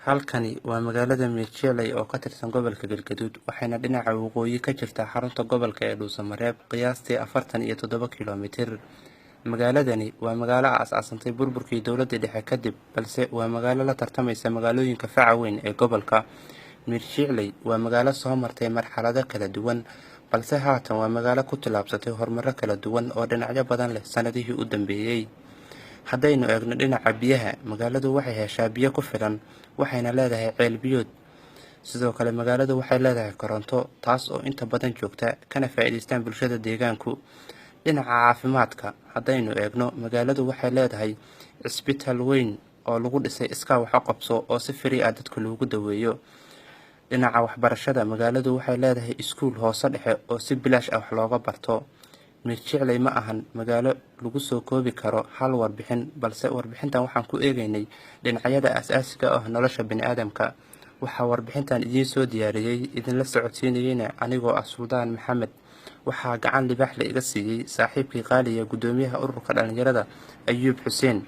Halkani waa magaalada Meecheley oo ka tirsan gobolka Galgaduud waxayna dhinaca waqooyi ka jirtaa xarunta gobolka ee Dhuusamareeb qiyaastii 47 kiiloomitir. Magaaladani waa magaalo aas-aasantay burburkii dowladda dhexe kadib, balse waa magaalo la tartamaysa magaalooyinka faca weyn ee gobolka. Meecheley waa magaalo soo martay marxalado kala duwan, balse haatan waa magaalo ku tallaabsatay horumaro kala duwan oo dhinacyo badan leh sanadihii u dambeeyay. Haddaynu eegno dhinaca biyaha, magaaladu waxay heshaa biyo ku filan, waxayna leedahay ceel biyood. Sidoo kale magaaladu waxay leedahay koronto, taas oo inta badan joogta kana faa'iideystaan bulshada deegaanku. Dhinaca caafimaadka, haddaynu eegno, magaaladu waxay leedahay cisbitaal weyn oo lagu dhisay iskaa wax u qabso oo si free ah dadka loogu daweeyo. Dhinaca waxbarashada, magaaladu waxay leedahay iskuul hoose dhexe oo si bilaash ah wax looga barto. Meecheley ma ahan magaalo lagu soo koobi karo hal warbixin, balse warbixintan waxaan ku eegaynay dhinacyada aasaasiga ah nolosha bini'aadamka. Waxaa warbixintan idiin soo diyaariyay idinla socodsiinayna anigoo ah Suldaan Maxamed. Waxaa gacan libaax la iga siiyay saaxiibkii qaaliga gudoomiyaha ururka dhalinyarada Ayuub Xuseen.